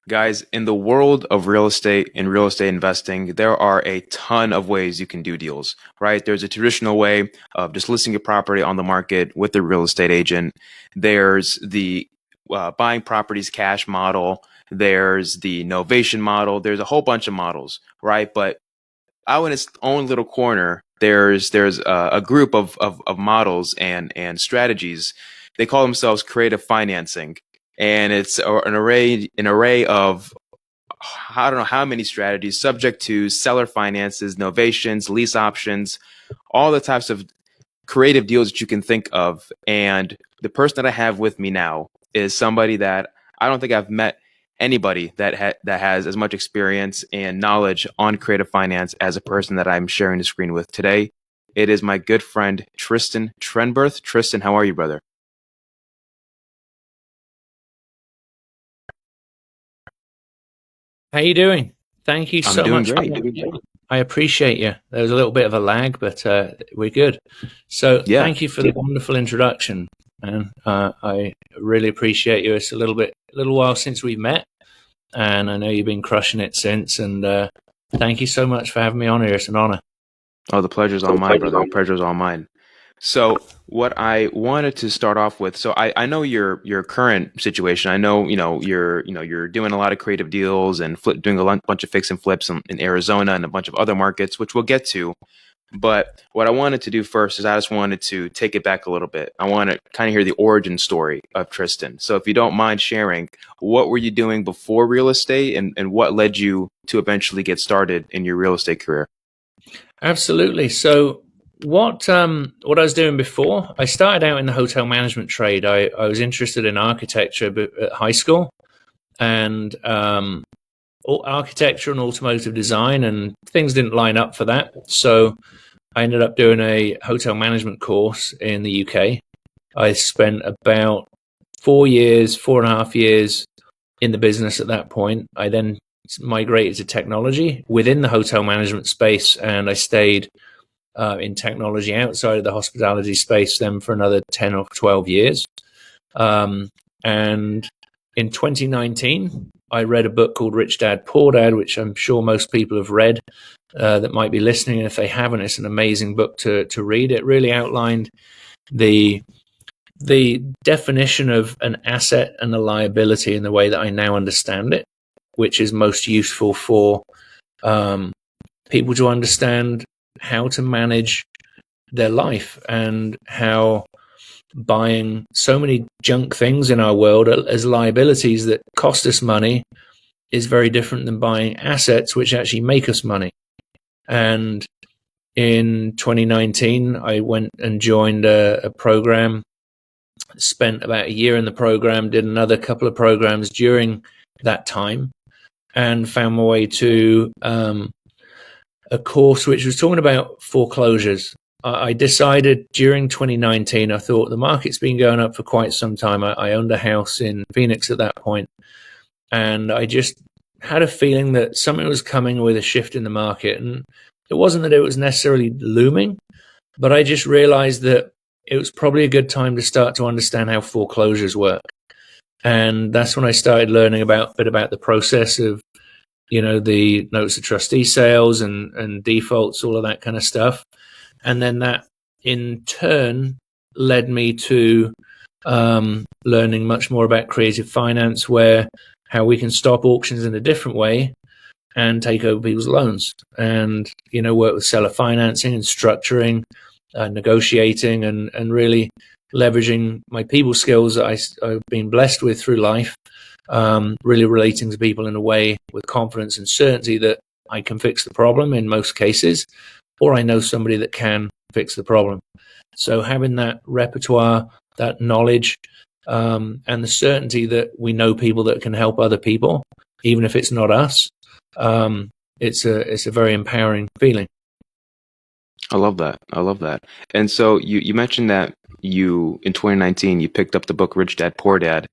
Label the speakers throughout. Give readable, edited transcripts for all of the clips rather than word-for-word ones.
Speaker 1: Guys, in the world of real estate and real estate investing, there are a ton of ways you can do deals, right? There's a traditional way of just listing a property on the market with a real estate agent. There's the buying properties cash model. There's the novation model. There's a whole bunch of models, right? But out in its own little corner, there's a group of models and strategies. They call themselves creative financing, and it's an array of I don't know how many strategies subject to seller finances, novations, lease options, all the types of creative deals that you can think of. And the person that I have with me now is somebody that I don't think I've met anybody that has as much experience and knowledge on creative finance as a person that I'm sharing the screen with today. It is my good friend Trystan Trenberth. Trystan, how are you, brother?
Speaker 2: How you doing? Thank you
Speaker 1: I'm
Speaker 2: so
Speaker 1: doing
Speaker 2: much.
Speaker 1: great.
Speaker 2: I appreciate you. There was a little bit of a lag, but we're good. So
Speaker 1: Yeah.
Speaker 2: thank you for the wonderful introduction, man. I really appreciate you. It's a little while since we've met, and I know you've been crushing it since. And thank you so much for having me on here. It's an honor.
Speaker 1: Oh, the pleasure's all mine, brother. The pleasure's all mine. So what I wanted to start off with, so I know your current situation. I know, you're doing a lot of creative deals and doing bunch of fix and flips in Arizona and a bunch of other markets, which we'll get to. But what I wanted to do first is I just wanted to take it back a little bit. I want to kind of hear the origin story of Trystan. So if you don't mind sharing, what were you doing before real estate and what led you to eventually get started in your real estate career?
Speaker 2: Absolutely. So what I was doing before, I started out in the hotel management trade. I was interested in architecture at high school, and architecture and automotive design, and things didn't line up for that. So I ended up doing a hotel management course in the UK. I spent about 4 years, 4.5 years in the business at that point. I then migrated to technology within the hotel management space, and I stayed in technology outside of the hospitality space then for another 10 or 12 years. And in 2019, I read a book called Rich Dad, Poor Dad, which I'm sure most people have read that might be listening. And if they haven't, it's an amazing book to read. It really outlined the definition of an asset and a liability in the way that I now understand it, which is most useful for people to understand how to manage their life and how buying so many junk things in our world as liabilities that cost us money is very different than buying assets which actually make us money. And in 2019, I went and joined a program, spent about a year in the program, did another couple of programs during that time, and found my way to a course which was talking about foreclosures. I decided during 2019, I thought the market's been going up for quite some time. I owned a house in Phoenix at that point, and I just had a feeling that something was coming with a shift in the market. And it wasn't that it was necessarily looming, but I just realized that it was probably a good time to start to understand how foreclosures work. And that's when I started learning a bit about the process of, the notice of trustee sales and defaults, all of that kind of stuff. And then that in turn led me to learning much more about creative finance, where how we can stop auctions in a different way and take over people's loans and, work with seller financing and structuring, negotiating and really leveraging my people skills that I've been blessed with through life, really relating to people in a way with confidence and certainty that I can fix the problem in most cases, or I know somebody that can fix the problem. So having that repertoire, that knowledge, and the certainty that we know people that can help other people, even if it's not us, it's a very empowering feeling.
Speaker 1: I love that. I love that. And so you mentioned that you in 2019 you picked up the book Rich Dad Poor Dad.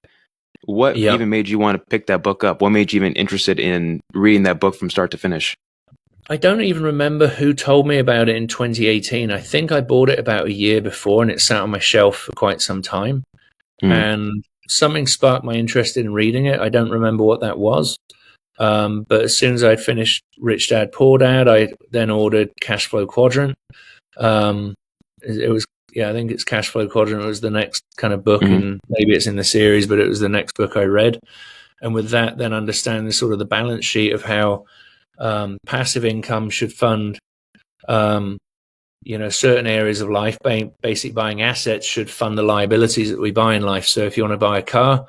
Speaker 1: What
Speaker 2: Yeah.
Speaker 1: even made you want to pick that book up? What made you even interested in reading that book from start to finish?
Speaker 2: I don't even remember who told me about it in 2018. I think I bought it about a year before, and it sat on my shelf for quite some time.
Speaker 1: Hmm.
Speaker 2: And something sparked my interest in reading it. I don't remember what that was. But as soon as I'd finished Rich Dad Poor Dad, I then ordered Cash Flow Quadrant. It was, I think it's Cash Flow Quadrant was the next kind of book, and maybe it's in the series, but it was the next book I read. And with that, then understanding sort of the balance sheet of how passive income should fund, certain areas of life. Basic buying assets should fund the liabilities that we buy in life. So if you want to buy a car,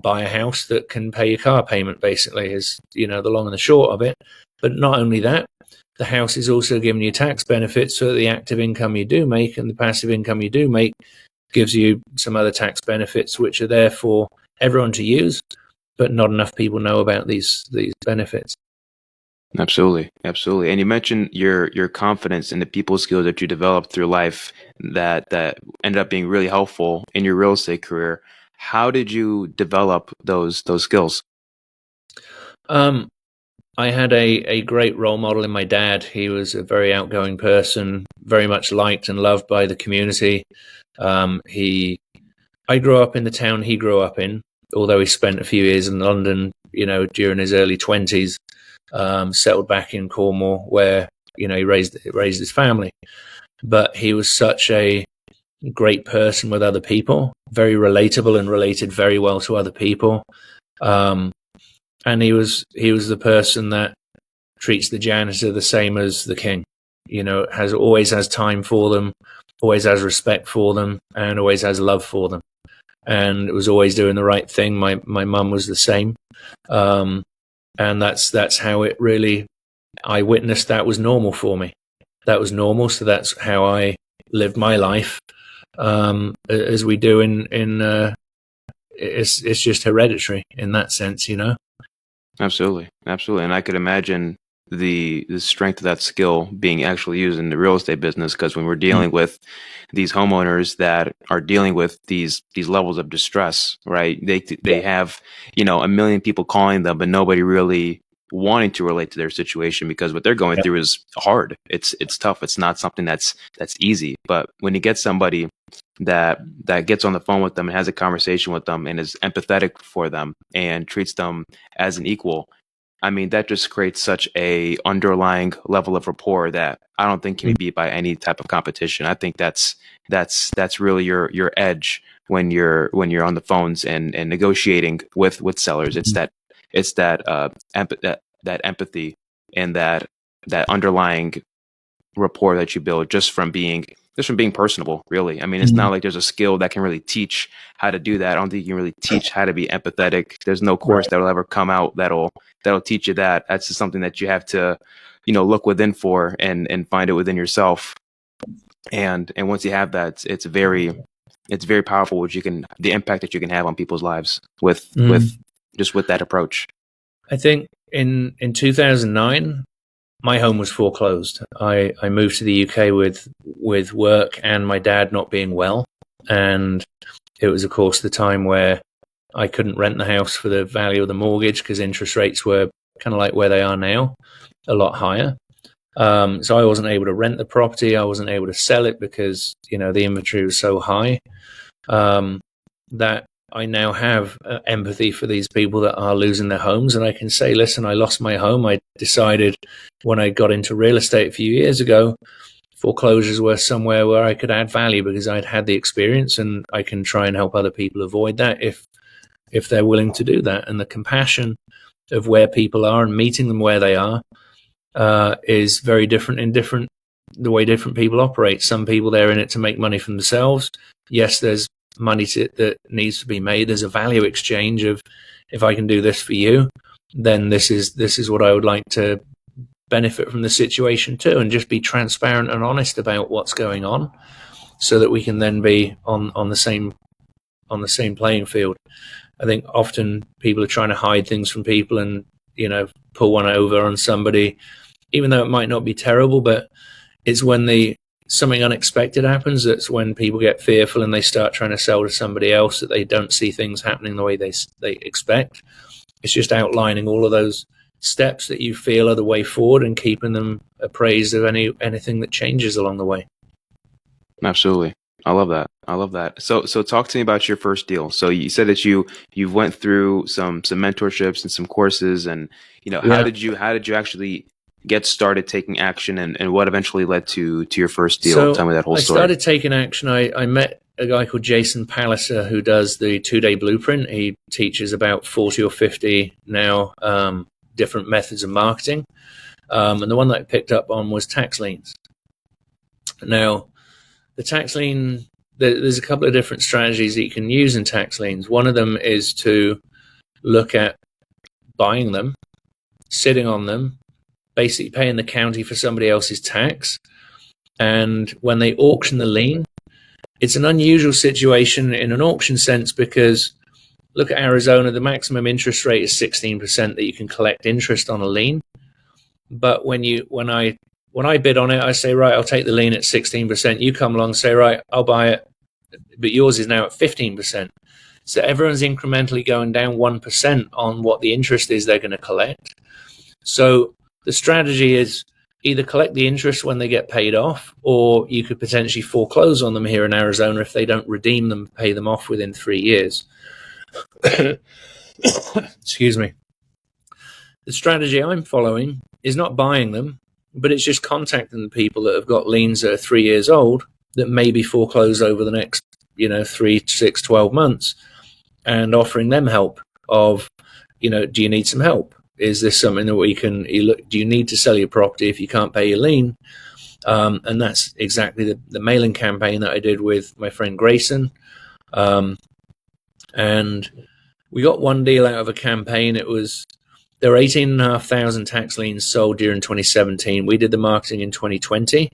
Speaker 2: buy a house that can pay your car payment, basically, is, the long and the short of it. But not only that, the house is also giving you tax benefits, so that the active income you do make and the passive income you do make gives you some other tax benefits, which are there for everyone to use, but not enough people know about these benefits.
Speaker 1: Absolutely. And you mentioned your confidence and the people skills that you developed through life that ended up being really helpful in your real estate career. How did you develop those skills?
Speaker 2: I had a great role model in my dad. He was a very outgoing person, very much liked and loved by the community. I grew up in the town he grew up in, although he spent a few years in London, during his early 20s, settled back in Cornwall, where, he raised his family. But he was such a great person with other people, very relatable and related very well to other people. And he was the person that treats the janitor the same as the king, always has time for them, always has respect for them, and always has love for them. And it was always doing the right thing. My mum was the same. And that's how it really, I witnessed that was normal for me. That was normal. So that's how I lived my life, as we do in it's just hereditary in that sense,
Speaker 1: Absolutely. And I could imagine the strength of that skill being actually used in the real estate business, because when we're dealing with these homeowners that are dealing with these levels of distress, right? They have, a million people calling them, but nobody really wanting to relate to their situation, because what they're going through is hard. It's tough. It's not something that's easy. But when you get somebody that gets on the phone with them and has a conversation with them and is empathetic for them and treats them as an equal, I mean, that just creates such a underlying level of rapport that I don't think can be beat by any type of competition. I think that's really your edge when you're on the phones and negotiating with sellers. It's that empathy and that underlying rapport that you build just from being personable, really. I mean, it's not like there's a skill that can really teach how to do that. I don't think you can really teach how to be empathetic. There's no course that will ever come out that'll teach you that. That's just something that you have to, look within for and find it within yourself. And once you have that, it's very powerful the impact that you can have on people's lives with that approach.
Speaker 2: I think in 2009, my home was foreclosed. I moved to the UK with work and my dad not being well. And it was, of course, the time where I couldn't rent the house for the value of the mortgage, because interest rates were kind of like where they are now, a lot higher. So I wasn't able to rent the property. I wasn't able to sell it because, the inventory was so high, that I now have empathy for these people that are losing their homes. And I can say, listen, I lost my home. I decided when I got into real estate a few years ago, foreclosures were somewhere where I could add value, because I'd had the experience, and I can try and help other people avoid that if they're willing to do that. And the compassion of where people are and meeting them where they are is very different in the way different people operate. Some people, they're in it to make money for themselves. Yes, there's money that needs to be made. There's a value exchange of, if I can do this for you, then this is what I would like to benefit from the situation too, and just be transparent and honest about what's going on, so that we can then be on the same playing field. I think often people are trying to hide things from people and pull one over on somebody, even though it might not be terrible, but it's when something unexpected happens, that's when people get fearful and they start trying to sell to somebody else that they don't see things happening the way they expect. It's just outlining all of those steps that you feel are the way forward and keeping them appraised of anything that changes along the way.
Speaker 1: Absolutely. I love that. I love that. So talk to me about your first deal. So you said that you went through some mentorships and some courses, and
Speaker 2: Yeah.
Speaker 1: how did you actually get started taking action, and what eventually led to your first deal? Tell
Speaker 2: So
Speaker 1: me that whole
Speaker 2: I
Speaker 1: story.
Speaker 2: started taking action. I met a guy called Jason Palliser who does the 2-day blueprint. He teaches about 40 or 50 now different methods of marketing. And the one that I picked up on was tax liens. Now, the tax lien, there's a couple of different strategies that you can use in tax liens. One of them is to look at buying them, sitting on them, basically paying the county for somebody else's tax. And when they auction the lien, it's an unusual situation in an auction sense because look at Arizona, the maximum interest rate is 16% that you can collect interest on a lien. But when I bid on it, I say, right, I'll take the lien at 16%. You come along and say, right, I'll buy it, but yours is now at 15%. So everyone's incrementally going down 1% on what the interest is they're going to collect. So the strategy is either collect the interest when they get paid off, or you could potentially foreclose on them here in Arizona if they don't redeem them, pay them off within 3 years. Excuse me. The strategy I'm following is not buying them, but it's just contacting the people that have got liens that are 3 years old that may be foreclosed over the next, 3, 6, 12 months and offering them help of, do you need some help? Is this something that we can, do you need to sell your property if you can't pay your lien? And that's exactly the mailing campaign that I did with my friend Grayson. And we got one deal out of a campaign. There were 18,500 tax liens sold during 2017. We did the marketing in 2020.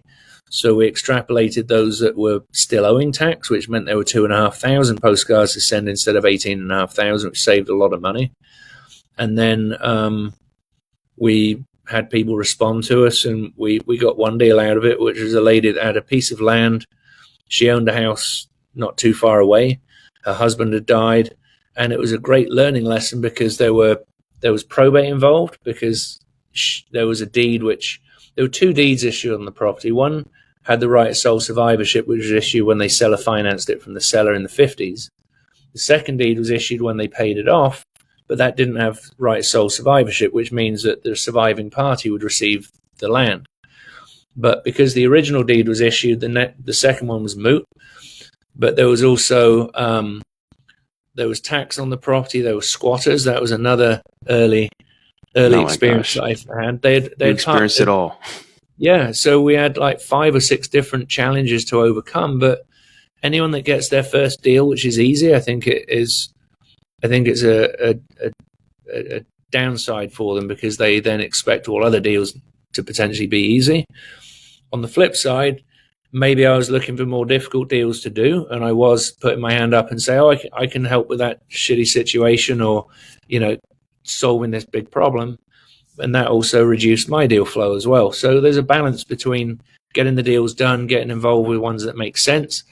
Speaker 2: So we extrapolated those that were still owing tax, which meant there were 2,500 postcards to send instead of 18,500, which saved a lot of money. And then we had people respond to us, and we got one deal out of it, which was a lady that had a piece of land. She owned a house not too far away. Her husband had died, and it was a great learning lesson because there was probate involved because there was a deed there were 2 deeds issued on the property. One had the right of sole survivorship, which was issued when the seller financed it from the seller in the 50s. The second deed was issued when they paid it off, but that didn't have right of sole survivorship, which means that the surviving party would receive the land. But because the original deed was issued, the second one was moot. But there was also there was tax on the property. There were squatters. That was another early experience that I've had. They
Speaker 1: experienced it all.
Speaker 2: Yeah, so we had like 5 or 6 different challenges to overcome. But anyone that gets their first deal, which is easy, I think it's a downside for them because they then expect all other deals to potentially be easy. On the flip side, maybe I was looking for more difficult deals to do, and I was putting my hand up and say, oh, I can help with that shitty situation or, solving this big problem. And that also reduced my deal flow as well. So there's a balance between getting the deals done, getting involved with ones that make sense,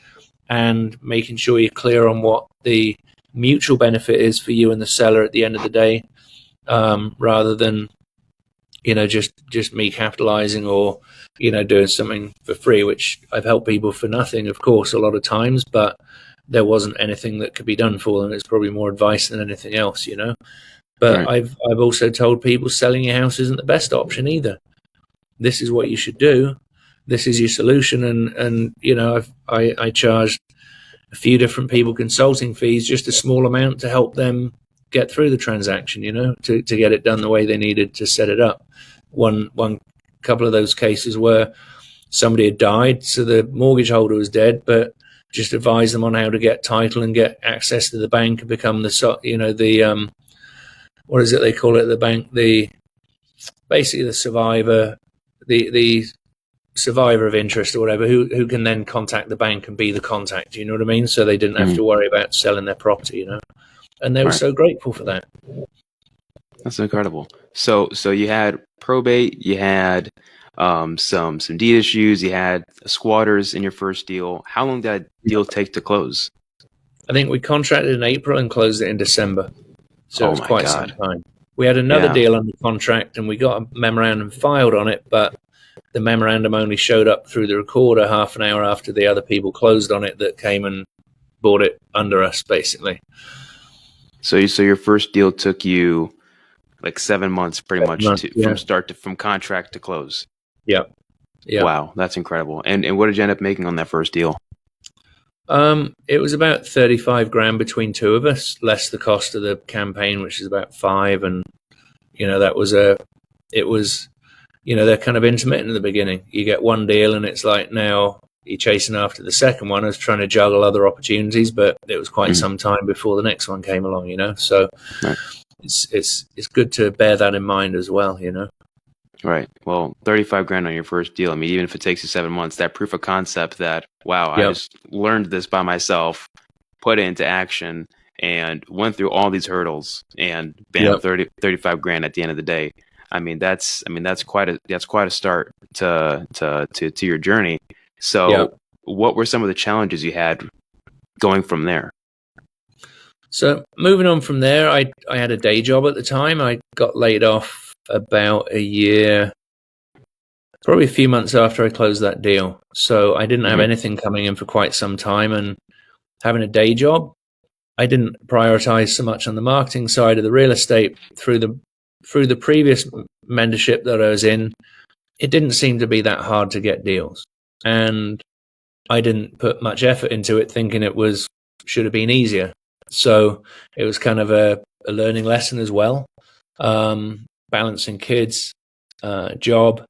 Speaker 2: and making sure you're clear on what the mutual benefit is for you and the seller at the end of the day, rather than, just me capitalizing or, doing something for free, which I've helped people for nothing, of course, a lot of times, but there wasn't anything that could be done for them. It's probably more advice than anything else, But right. I've also told people selling your house isn't the best option either. This is what you should do. This is your solution. And I charged a few different people consulting fees, just a small amount to help them get through the transaction, to get it done the way they needed to set it up. One couple of those cases where somebody had died, so the mortgage holder was dead, but just advise them on how to get title and get access to the bank and become what is it they call it at the bank? Basically the survivor, the survivor of interest or whatever, who can then contact the bank and be the contact. You know what I mean? So they didn't have to worry about selling their property. And they were so grateful for that.
Speaker 1: That's incredible. So you had probate, you had some deed issues, you had squatters in your first deal. How long did that deal take to close?
Speaker 2: I think we contracted in April and closed it in December. So it was quite some time. We had another deal under contract and we got a memorandum filed on it, but the memorandum only showed up through the recorder half an hour after the other people closed on it that came and bought it under us, basically.
Speaker 1: So your first deal took you like 7 months, pretty much, from contract to close.
Speaker 2: Yeah.
Speaker 1: Wow, that's incredible. And what did you end up making on that first deal?
Speaker 2: It was about 35 grand between two of us, less the cost of the campaign, which is about 5. And, they're kind of intermittent in the beginning. You get one deal and it's like now you're chasing after the second one. I was trying to juggle other opportunities, but it was quite some time before the next one came along, So it's good to bear that in mind as well,
Speaker 1: Right. Well, 35 grand on your first deal. I mean, even if it takes you 7 months, that proof of concept that, wow, I just learned this by myself, put it into action, and went through all these hurdles, and bam, 35 grand at the end of the day. I mean, that's quite a start to your journey. So, what were some of the challenges you had going from there?
Speaker 2: So, moving on from there, I had a day job at the time. I got laid off about a year, probably a few months after I closed that deal. So I didn't have anything coming in for quite some time, and having a day job, I didn't prioritize so much on the marketing side of the real estate. Through the previous mentorship that I was in, it didn't seem to be that hard to get deals, and I didn't put much effort into it, thinking should have been easier. So it was kind of a learning lesson as well. Balancing kids, job,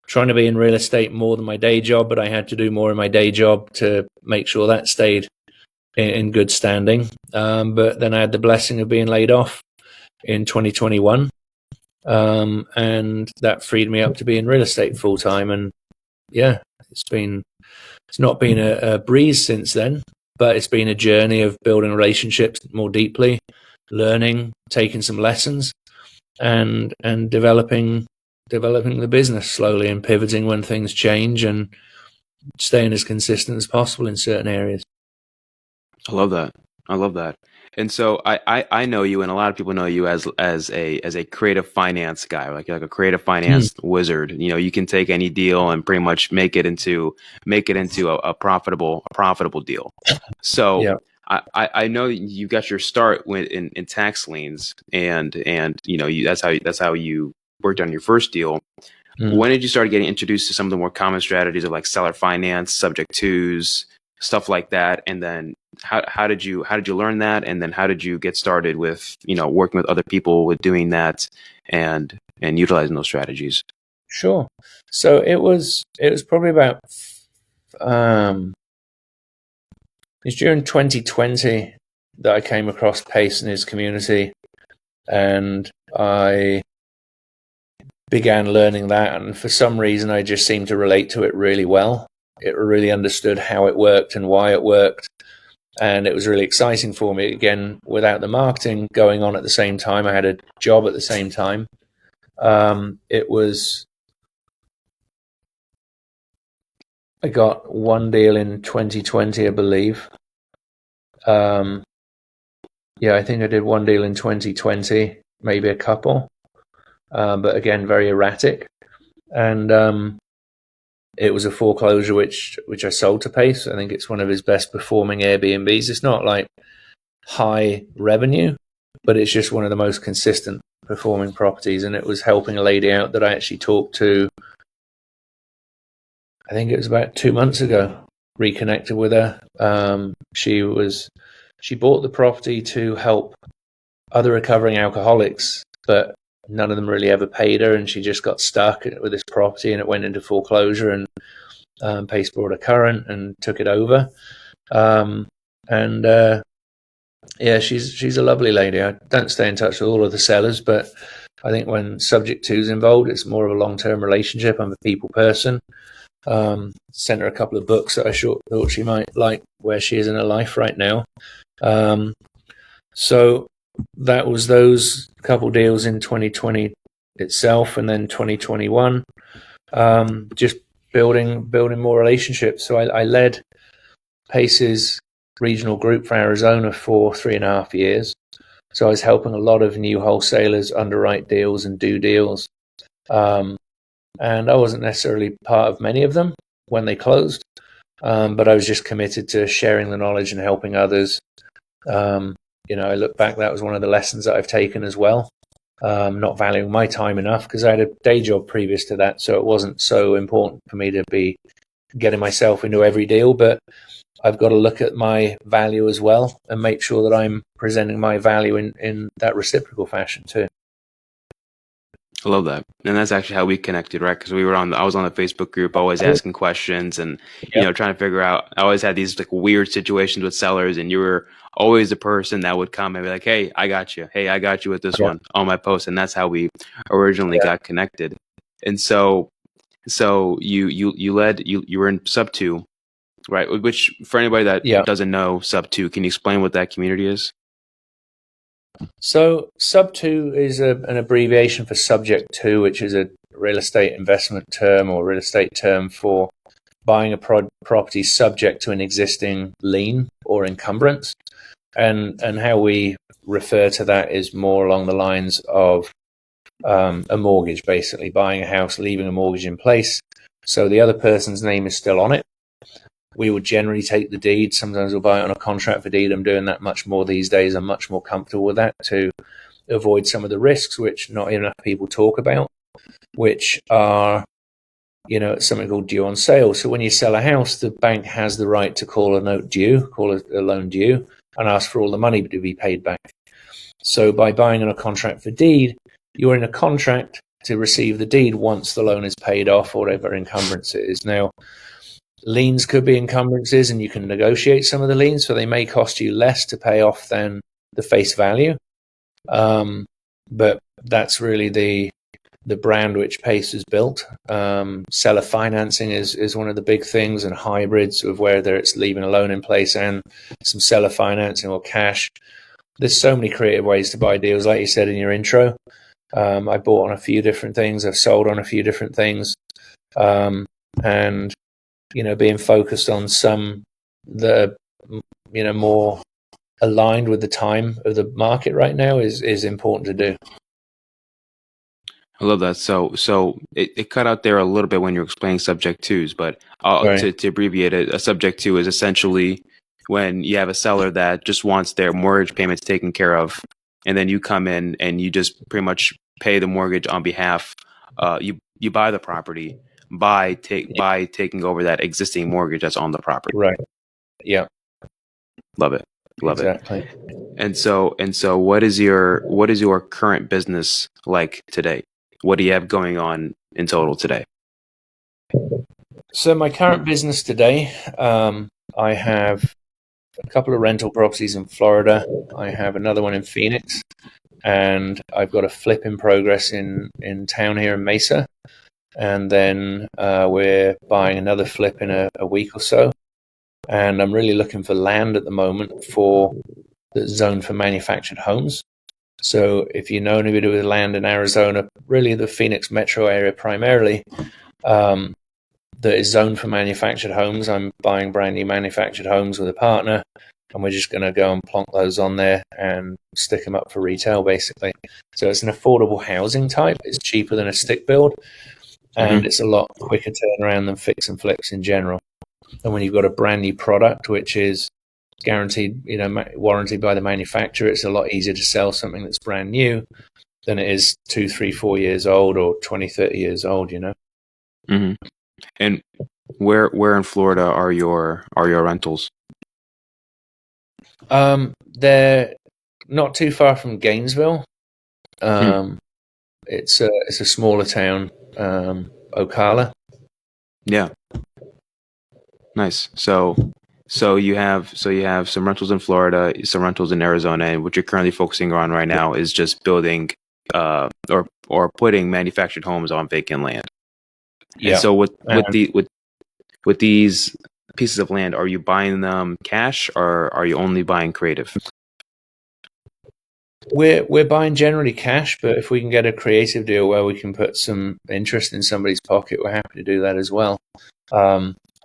Speaker 2: trying to be in real estate more than my day job, but I had to do more in my day job to make sure that stayed in good standing. But then I had the blessing of being laid off in 2021, and that freed me up to be in real estate full time. And it's not been a breeze since then, but it's been a journey of building relationships more deeply, learning, taking some lessons, and developing the business slowly, and pivoting when things change, and staying as consistent as possible in certain areas.
Speaker 1: I love that. And so I know you, and a lot of people know you as a creative finance guy, like a creative finance wizard. You can take any deal and pretty much make it into a profitable deal. So I know you got your start in tax liens, and that's how you worked on your first deal. When did you start getting introduced to some of the more common strategies of like seller finance, subject tos, stuff like that? And then how did you learn that? And then how did you get started with working with other people with doing that and utilizing those strategies?
Speaker 2: Sure. So it was probably about it's during 2020 that I came across Pace and his community, and I began learning that. And for some reason, I just seemed to relate to it really well. It really understood how it worked and why it worked. And it was really exciting for me. Again, without the marketing going on at the same time, I had a job at the same time. I got one deal in 2020, I believe. I think I did one deal in 2020, maybe a couple, but again, very erratic. And it was a foreclosure which I sold to Pace. I think it's one of his best performing Airbnbs. It's not like high revenue, but it's just one of the most consistent performing properties. And it was helping a lady out that I actually talked to, I think it was about 2 months ago, reconnected with her. She bought the property to help other recovering alcoholics, but none of them really ever paid her, and she just got stuck with this property, and it went into foreclosure, and Pace brought her current and took it over. She's a lovely lady. I don't stay in touch with all of the sellers, but I think when subject to is involved, it's more of a long-term relationship. I'm a people person. Sent her a couple of books that I thought she might like where she is in her life right now. So that was those couple deals in 2020 itself, and then 2021, just building more relationships. So I led Pace's regional group for Arizona for 3.5 years. So I was helping a lot of new wholesalers underwrite deals and do deals. and I wasn't necessarily part of many of them when they closed, but I was just committed to sharing the knowledge and helping others. I look back, that was one of the lessons that I've taken as well. Not valuing my time enough because I had a day job previous to that, so it wasn't so important for me to be getting myself into every deal, but I've got to look at my value as well and make sure that I'm presenting my value in that reciprocal fashion too.
Speaker 1: I love that. And that's actually how we connected, right? Because I was on the Facebook group, always asking questions and, trying to figure out, I always had these like weird situations with sellers, and you were always the person that would come and be like, hey, I got you. Hey, I got you with this one on my post. And that's how we originally got connected. And so you were in sub 2, right? Which for anybody that doesn't know sub 2, can you explain what that community is?
Speaker 2: So sub 2 is an abbreviation for subject to, which is a real estate investment term or real estate term for buying a property subject to an existing lien or encumbrance. And how we refer to that is more along the lines of a mortgage, basically buying a house, leaving a mortgage in place. So the other person's name is still on it. We would generally take the deed. Sometimes we'll buy it on a contract for deed. I'm doing that much more these days. I'm much more comfortable with that to avoid some of the risks, which not enough people talk about, which are, something called due on sale. So when you sell a house, the bank has the right to call a note due, call a loan due, and ask for all the money to be paid back. So by buying on a contract for deed, you're in a contract to receive the deed once the loan is paid off or whatever encumbrance it is. Now, liens could be encumbrances, and you can negotiate some of the liens, so they may cost you less to pay off than the face value. But that's really the brand which Pace has built. Seller financing is one of the big things, and hybrids of whether it's leaving a loan in place and some seller financing or cash. There's so many creative ways to buy deals, like you said in your intro. I bought on a few different things. I've sold on a few different things. And being focused on some that are, more aligned with the time of the market right now is important to do.
Speaker 1: I love that. So it cut out there a little bit when you're explaining subject twos, but to abbreviate it, a subject to is essentially when you have a seller that just wants their mortgage payments taken care of, and then you come in and you just pretty much pay the mortgage on behalf. You buy the property by taking over that existing mortgage that's on the property.
Speaker 2: Right. Yeah.
Speaker 1: Love it.
Speaker 2: Exactly.
Speaker 1: And so what is your current business like today? What do you have going on in total today?
Speaker 2: So my current business today, I have a couple of rental properties in Florida. I have another one in Phoenix, and I've got a flip in progress in town here in Mesa. And then we're buying another flip in a week or so. And I'm really looking for land at the moment for the zone for manufactured homes. So if you know anybody with land in Arizona, really the Phoenix metro area primarily, that is zoned for manufactured homes. I'm buying brand new manufactured homes with a partner, and we're just going to go and plonk those on there and stick them up for retail, basically. So it's an affordable housing type. It's cheaper than a stick build, and it's a lot quicker turnaround than fix and flips in general. And when you've got a brand new product, which is guaranteed, warranted by the manufacturer, it's a lot easier to sell something that's brand new than it is 2, 3, 4 years old or 20, 30 years old,
Speaker 1: Mm-hmm. And where in Florida are your rentals?
Speaker 2: They're not too far from Gainesville. It's a smaller town, Ocala.
Speaker 1: Yeah. Nice. So you have some rentals in Florida, some rentals in Arizona, and what you're currently focusing on right now is just building or putting manufactured homes on vacant land. Yeah. And so with these pieces of land, are you buying them cash or are you only buying creative?
Speaker 2: We're buying generally cash, but if we can get a creative deal where we can put some interest in somebody's pocket, we're happy to do that as well.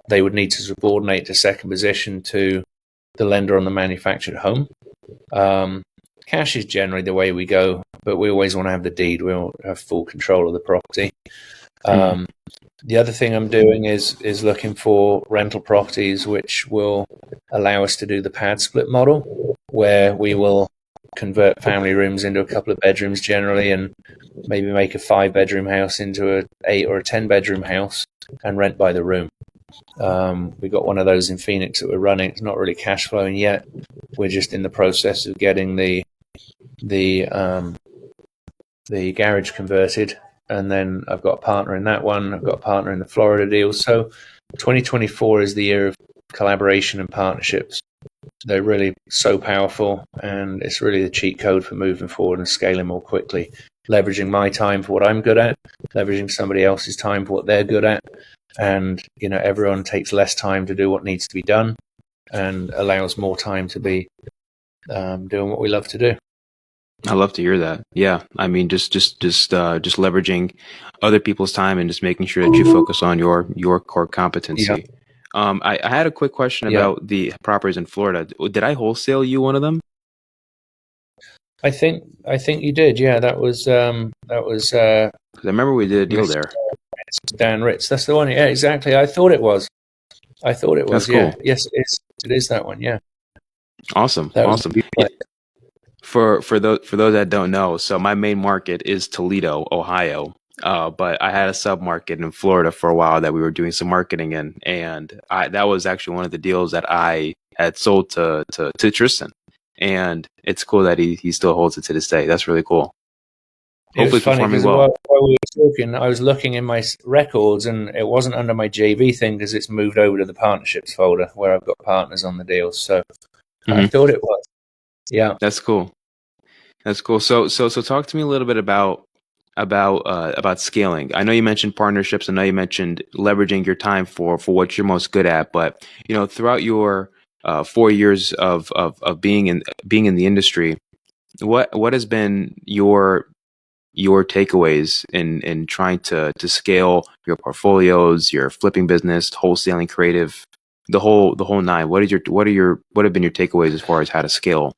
Speaker 2: They would need to subordinate to second position to the lender on the manufactured home. Cash is generally the way we go, but we always want to have the deed. We want to have full control of the property. The other thing I'm doing is looking for rental properties which will allow us to do the pad split model, where we will convert family rooms into a couple of bedrooms generally, and maybe make a 5-bedroom house into a 8 or a 10-bedroom house and rent by the room. We got one of those in Phoenix that we're running. It's not really cash flowing yet. We're just in the process of getting the garage converted, and then I've got a partner in that one. I've got a partner in the Florida deal. So 2024 is the year of collaboration and partnerships. They're really so powerful, and it's really the cheat code for moving forward and scaling more quickly. Leveraging my time for what I'm good at, leveraging somebody else's time for what they're good at, and everyone takes less time to do what needs to be done, and allows more time to be doing what we love to do.
Speaker 1: I love to hear that. Yeah, I mean, just leveraging other people's time and just making sure that you focus on your core competency.
Speaker 2: Yeah.
Speaker 1: I had a quick question about the properties in Florida. Did I wholesale you one of them?
Speaker 2: I think you did. Yeah, that was. Because
Speaker 1: I remember we did a deal there.
Speaker 2: Dan Ritz. That's the one. Yeah, exactly. I thought it was. That's
Speaker 1: cool.
Speaker 2: Yeah. Yes, it is that one. Yeah.
Speaker 1: Awesome. Awesome. For those that don't know, so my main market is Toledo, Ohio. But I had a sub market in Florida for a while that we were doing some marketing in, and that was actually one of the deals that I had sold to Trystan, and it's cool that he still holds it to this day. That's really cool.
Speaker 2: Hopefully performing well. While we were talking, I was looking in my records, and it wasn't under my JV thing because it's moved over to the partnerships folder where I've got partners on the deals. So I thought it was. Yeah,
Speaker 1: that's cool. That's cool. So talk to me a little bit about scaling. I know you mentioned partnerships. I know you mentioned leveraging your time for what you're most good at. But throughout your 4 years of being in the industry, what has been your takeaways in trying to scale your portfolios, your flipping business, wholesaling, creative, the whole nine? What have been your takeaways as far as how to scale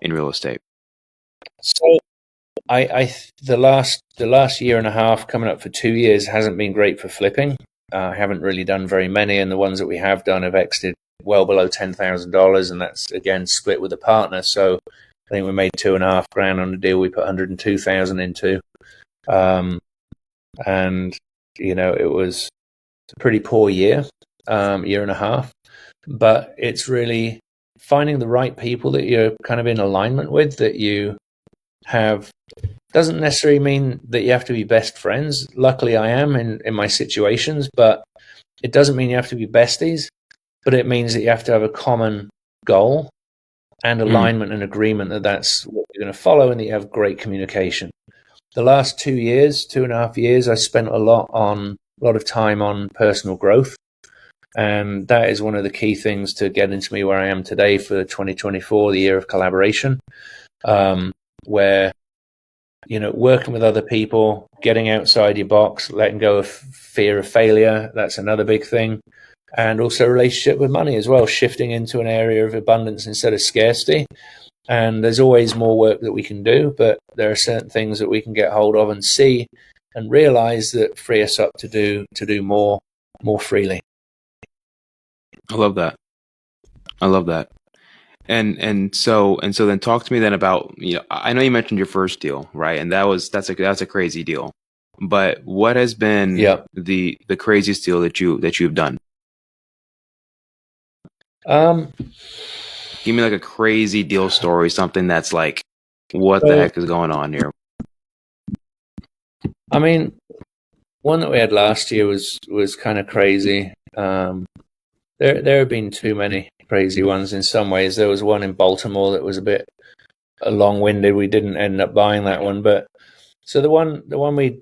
Speaker 1: in real estate?
Speaker 2: So the last year and a half, coming up for 2 years, hasn't been great for flipping. I haven't really done very many, and the ones that we have done have exited well below $10,000, and that's again split with a partner. So I think we made $2,500 on the deal we put $102,000 into, and it was a pretty poor year and a half. But it's really finding the right people that you're kind of in alignment with, that you have. Doesn't necessarily mean that you have to be best friends. Luckily, I am in my situations, but it doesn't mean you have to be besties. But it means that you have to have a common goal and alignment and agreement that that's what you're going to follow, and that you have great communication. The last 2.5 years, I spent a lot of time on personal growth. And that is one of the key things to getting to me where I am today for 2024, the year of collaboration, where working with other people, getting outside your box, letting go of fear of failure. That's another big thing. And also relationship with money as well, shifting into an area of abundance instead of scarcity. And there's always more work that we can do, but there are certain things that we can get hold of and see and realize that free us up to do more freely.
Speaker 1: I love that. And so then talk to me then about, I know you mentioned your first deal, right? And that's a crazy deal. But what has been the craziest deal that you've done? Give me like a crazy deal story, something that's like, what the heck is going on here?
Speaker 2: I mean, one that we had last year was kind of crazy. There have been too many crazy ones in some ways. There was one in Baltimore that was a bit long-winded. We didn't end up buying that one, but so the one we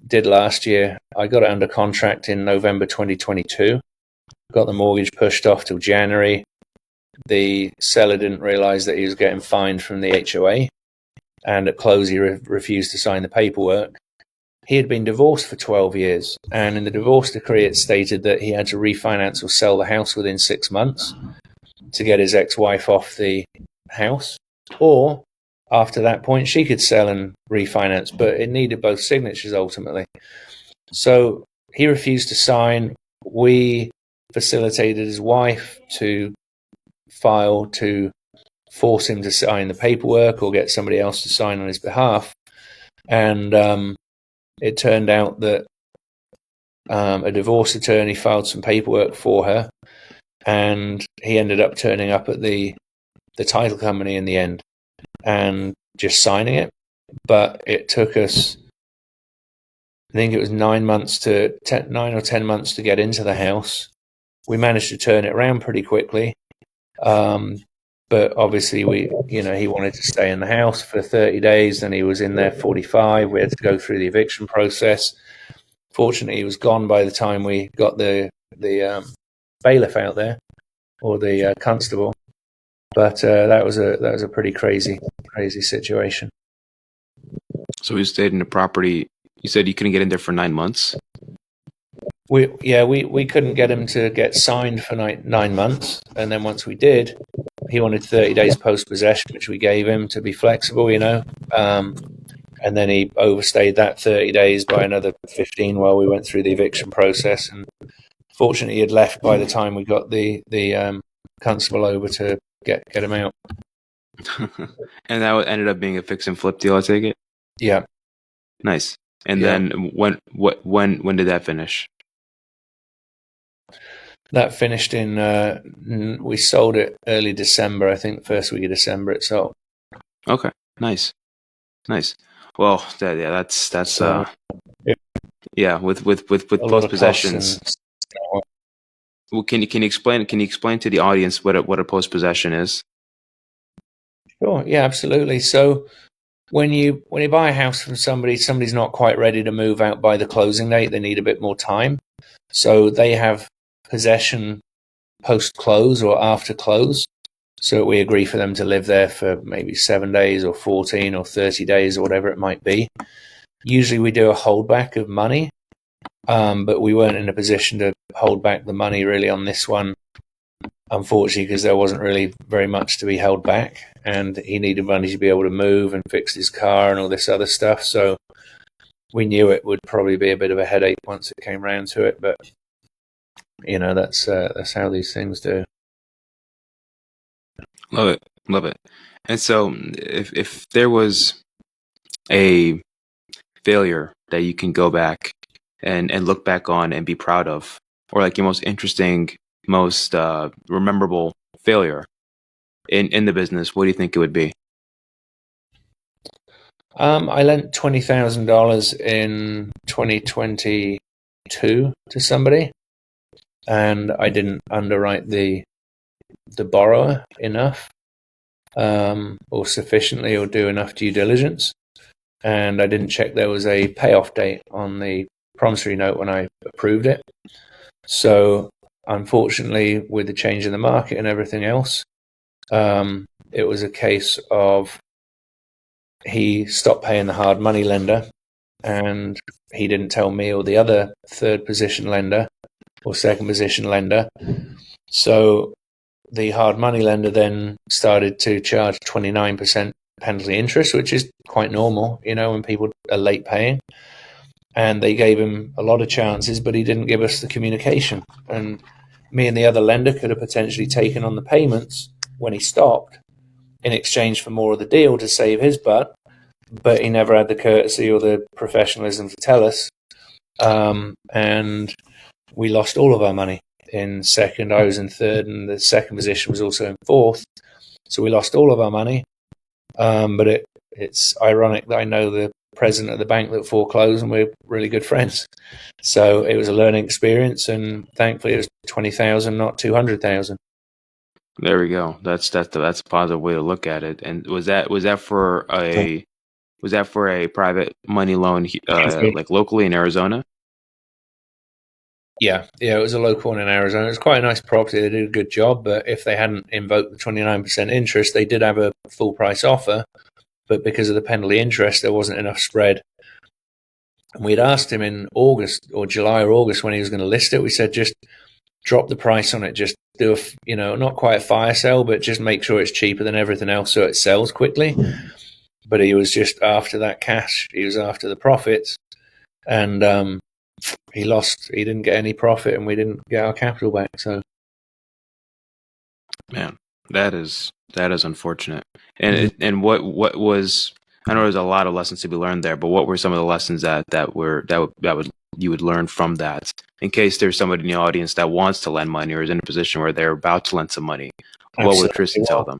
Speaker 2: did last year, I got it under contract in November 2022. Got the mortgage pushed off till January. The seller didn't realize that he was getting fined from the HOA, and at close he refused to sign the paperwork. He had been divorced for 12 years, and in the divorce decree it stated that he had to refinance or sell the house within 6 months to get his ex-wife off the house, or after that point she could sell and refinance, but it needed both signatures ultimately. So he refused to sign. We facilitated his wife to file to force him to sign the paperwork or get somebody else to sign on his behalf. And it turned out that a divorce attorney filed some paperwork for her, and he ended up turning up at the title company in the end and just signing it. But it took us, I think it was 9 or 10 months to get into the house. We managed to turn it around pretty quickly. But obviously he wanted to stay in the house for 30 days, and he was in there 45. We had to go through the eviction process. Fortunately, he was gone by the time we got the bailiff out there, or the constable. But that was a pretty crazy situation.
Speaker 1: So he stayed in the property. You said you couldn't get in there for 9 months?
Speaker 2: We couldn't get him to get signed for 9 months, and then once we did, he wanted 30 days post-possession, which we gave him to be flexible, and then he overstayed that 30 days by another 15 while we went through the eviction process. And fortunately, he had left by the time we got the constable over to get him out.
Speaker 1: And that ended up being a fix and flip deal, I take it?
Speaker 2: Yeah.
Speaker 1: Nice. And then when did that finish?
Speaker 2: That finished in, we sold it early December, I think, first week of December it sold.
Speaker 1: Okay, nice. Well, that's with post possessions. Well, can you explain to the audience what a post possession is?
Speaker 2: Sure. Yeah, absolutely. So when you buy a house from somebody's not quite ready to move out by the closing date. They need a bit more time, so they have possession post close or after close. So we agree for them to live there for maybe 7 days or 14 or 30 days or whatever it might be. Usually we do a holdback of money, but we weren't in a position to hold back the money really on this one, unfortunately, because there wasn't really very much to be held back, and he needed money to be able to move and fix his car and all this other stuff. So we knew it would probably be a bit of a headache once it came round to it, but that's how these things do.
Speaker 1: Love it. And so, if there was a failure that you can go back and look back on and be proud of, or like your most interesting, most memorable failure in the business, what do you think it would be?
Speaker 2: I lent $20,000 in 2022 to somebody, and I didn't underwrite the borrower enough, or sufficiently, or do enough due diligence, and I didn't check there was a payoff date on the promissory note when I approved it. So unfortunately, with the change in the market and everything else, it was a case of he stopped paying the hard money lender, and he didn't tell me or the other third position lender or second position lender. So the hard money lender then started to charge 29% penalty interest, which is quite normal, when people are late paying. And they gave him a lot of chances, but he didn't give us the communication. And me and the other lender could have potentially taken on the payments when he stopped in exchange for more of the deal to save his butt, but he never had the courtesy or the professionalism to tell us. And we lost all of our money in second. I was in third, and the second position was also in fourth. So we lost all of our money. But it's ironic that I know the president of the bank that foreclosed, and we're really good friends. So it was a learning experience, and thankfully it was 20,000, not 200,000.
Speaker 1: There we go. That's a positive way to look at it. And was that for a private money loan, like locally in Arizona?
Speaker 2: Yeah, it was a local one in Arizona. It was quite a nice property. They did a good job, but if they hadn't invoked the 29% interest, they did have a full price offer, but because of the penalty interest, there wasn't enough spread. And we'd asked him in August or July or August when he was going to list it. We said, just drop the price on it. Just do not quite a fire sale, but just make sure it's cheaper than everything else so it sells quickly. But he was just after that cash. He was after the profits. And he didn't get any profit, and we didn't get our capital back. So,
Speaker 1: man, that is unfortunate. And what was, I know there's a lot of lessons to be learned there, but what were some of the lessons that you would learn from that, in case there's somebody in the audience that wants to lend money or is in a position where they're about to lend some money? What would Trystan tell them?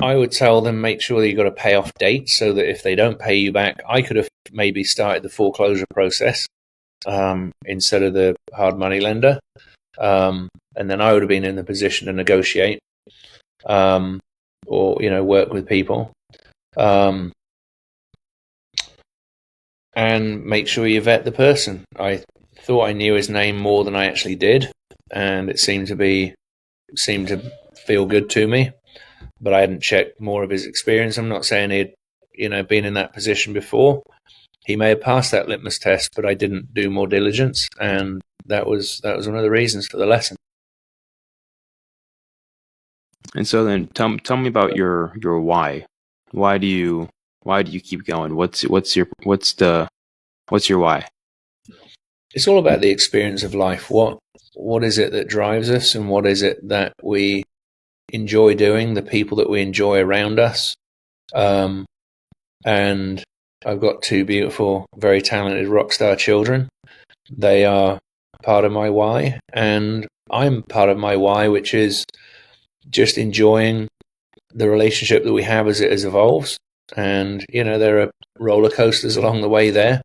Speaker 2: I would tell them, make sure that you've got a payoff date, so that if they don't pay you back, I could have maybe started the foreclosure process instead of the hard money lender. And then I would have been in the position to negotiate or, work with people. And make sure you vet the person. I thought I knew his name more than I actually did, and it seemed to feel good to me, but I hadn't checked more of his experience. I'm not saying he'd, been in that position before. He may have passed that litmus test, but I didn't do more diligence, and that was one of the reasons for the lesson.
Speaker 1: And so then tell me about your why. Why do you keep going? What's your why?
Speaker 2: It's all about the experience of life. What is it that drives us, and what is it that we enjoy doing, the people that we enjoy around us. And I've got two beautiful, very talented rock star children. They are part of my why, and I'm part of my why, which is just enjoying the relationship that we have as it evolves. And, there are roller coasters along the way there,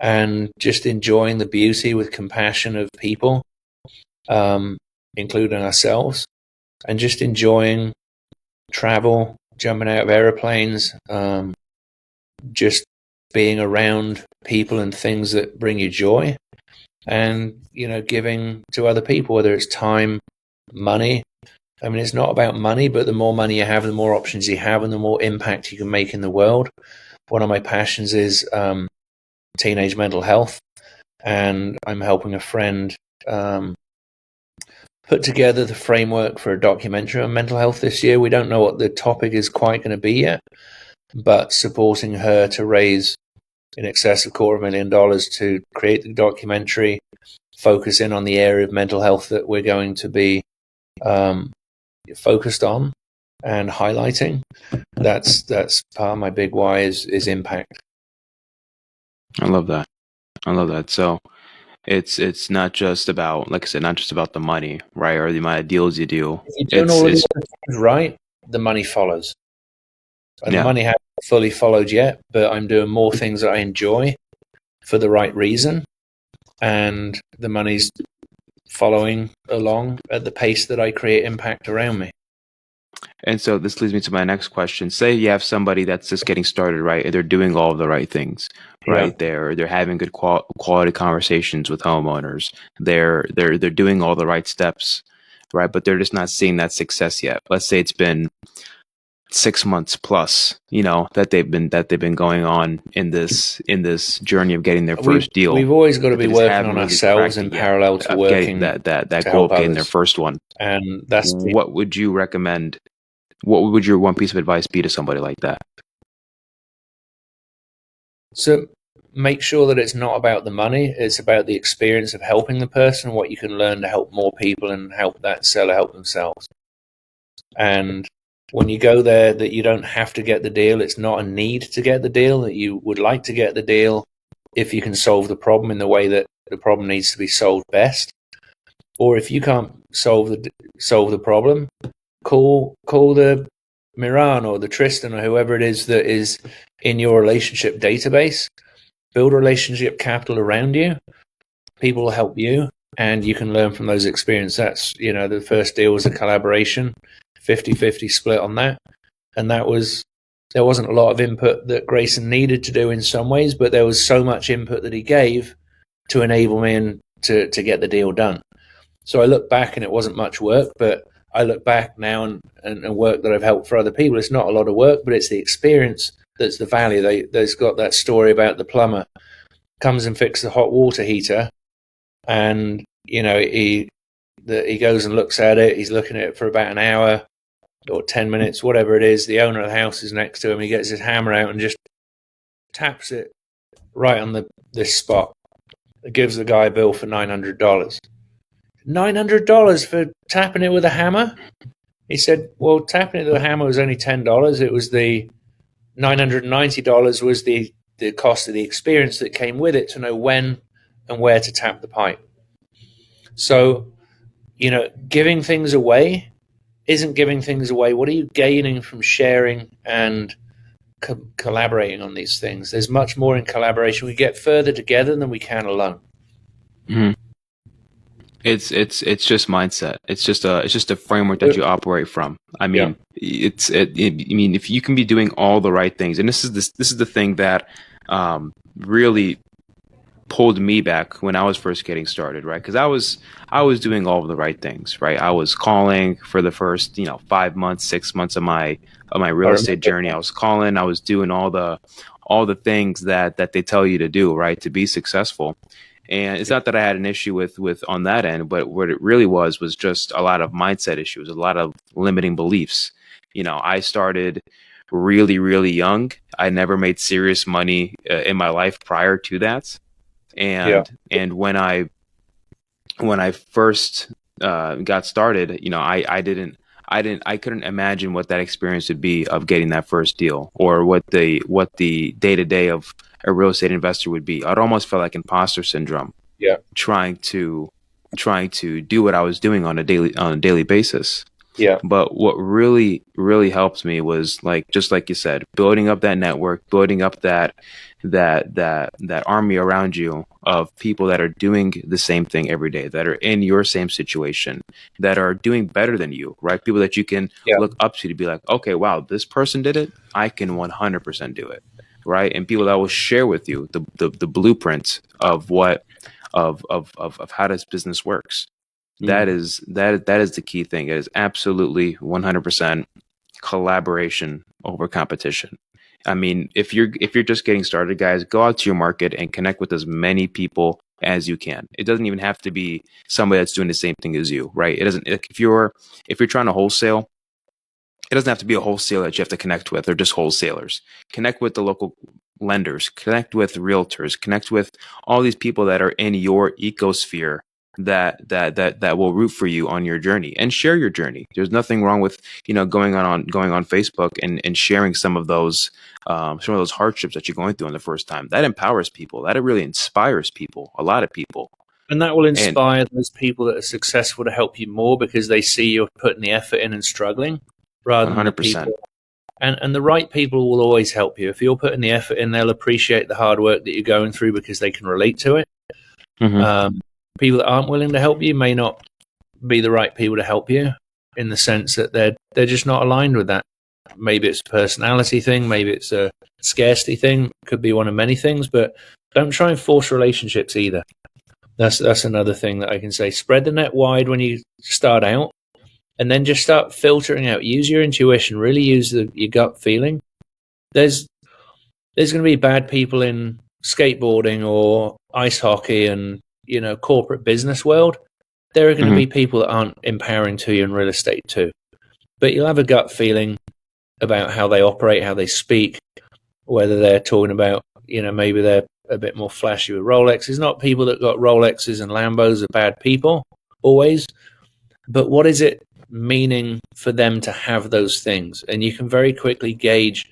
Speaker 2: and just enjoying the beauty with compassion of people, including ourselves, and just enjoying travel, jumping out of airplanes, just being around people and things that bring you joy, and, giving to other people, whether it's time, money. I mean, it's not about money, but the more money you have, the more options you have, and the more impact you can make in the world. One of my passions is teenage mental health, and I'm helping a friend put together the framework for a documentary on mental health this year. We don't know what the topic is quite going to be yet, but supporting her to raise in excess of $250,000 to create the documentary, focus in on the area of mental health that we're going to be focused on and highlighting. That's part of my big why is impact.
Speaker 1: I love that. So it's not just about, like I said, not just about the money, right, or the amount of deals you do.
Speaker 2: If you're doing all of these things right, the money follows. And the money hasn't fully followed yet, but I'm doing more things that I enjoy for the right reason, and the money's following along at the pace that I create impact around me.
Speaker 1: And so this leads me to my next question. Say you have somebody that's just getting started, right? And they're doing all of the right things, right? Yeah. They're having good quality conversations with homeowners. They're doing all the right steps, right? But they're just not seeing that success yet. Let's say it's been 6 months plus, that they've been going on in this journey of getting their first deal.
Speaker 2: We've always got to be working on ourselves in parallel to working
Speaker 1: that goal of getting their first one.
Speaker 2: And that's
Speaker 1: what would you recommend? What would your one piece of advice be to somebody like that?
Speaker 2: So make sure that it's not about the money. It's about the experience of helping the person, what you can learn to help more people and help that seller help themselves. And when you go there, that you don't have to get the deal. It's not a need to get the deal, that you would like to get the deal if you can solve the problem in the way that the problem needs to be solved best. Or if you can't solve the problem, call the Mihran or the Trystan or whoever it is that is in your relationship database. Build relationship capital around you. People will help you, and you can learn from those experiences. That's, the first deal was a collaboration, 50-50 split on that. And there wasn't a lot of input that Grayson needed to do in some ways, but there was so much input that he gave to enable me to get the deal done. So I look back and it wasn't much work, but I look back now and work that I've helped for other people. It's not a lot of work, but it's the experience that's the value. There's got that story about the plumber comes and fixes the hot water heater, and he goes and looks at it. He's looking at it for about an hour or 10 minutes, whatever it is. The owner of the house is next to him. He gets his hammer out and just taps it right on this spot. gives the guy a bill for $900. $900 for tapping it with a hammer? He said, well, tapping it with a hammer was only $10. It was the $990 was the cost of the experience that came with it to know when and where to tap the pipe. So, giving things away isn't giving things away. What are you gaining from sharing and collaborating on these things? There's much more in collaboration. We get further together than we can alone.
Speaker 1: Mm-hmm. It's just mindset. It's just a framework that you operate from. I mean, if you can be doing all the right things, and this is the thing that really pulled me back when I was first getting started, right? Because I was doing all of the right things, right? I was calling for the first 5 months, 6 months of my real estate journey. I was calling. I was doing all the things that they tell you to do, right, to be successful. And it's not that I had an issue with on that end, but what it really was just a lot of mindset issues, a lot of limiting beliefs. I started really, really young. I never made serious money in my life prior to that. And when I first got started, I couldn't imagine what that experience would be of getting that first deal, or what the day to day of a real estate investor would be. I'd almost felt like imposter syndrome.
Speaker 2: Yeah.
Speaker 1: Trying to do what I was doing on a daily basis.
Speaker 2: Yeah.
Speaker 1: But what really, really helped me was, just like you said, building up that network, building up that army around you of people that are doing the same thing every day, that are in your same situation, that are doing better than you, right? People that you can look up to be like, okay, wow, this person did it. I can 100% do it. Right. And people that will share with you the blueprint of how this business works. That is the key thing. It is absolutely 100% collaboration over competition. I mean, if you're just getting started, guys, go out to your market and connect with as many people as you can. It doesn't even have to be somebody that's doing the same thing as you, right? It doesn't. If you're trying to wholesale, it doesn't have to be a wholesaler that you have to connect with, or just wholesalers. Connect with the local lenders, connect with realtors, connect with all these people that are in your ecosphere that will root for you on your journey, and share your journey. There's nothing wrong with going on Facebook and sharing some of those hardships that you're going through on the first time. That empowers people. That really inspires people, a lot of people.
Speaker 2: And that will inspire those people that are successful to help you more, because they see you're putting the effort in and struggling, rather 100%. Than the people. And the right people will always help you. If you're putting the effort in, they'll appreciate the hard work that you're going through because they can relate to it. Mm-hmm. People that aren't willing to help you may not be the right people to help you, in the sense that they're just not aligned with that. Maybe it's a personality thing, maybe it's a scarcity thing, could be one of many things, but don't try and force relationships either. That's another thing that I can say. Spread the net wide when you start out, and then just start filtering out. Use your intuition, really use your gut feeling. There's going to be bad people in skateboarding or ice hockey and corporate business world. There are going to be people that aren't empowering to you in real estate too. But you'll have a gut feeling about how they operate, how they speak, whether they're talking about, maybe they're a bit more flashy with Rolexes. Not people that got Rolexes and Lambos are bad people, always. But what is it meaning for them to have those things? And you can very quickly gauge,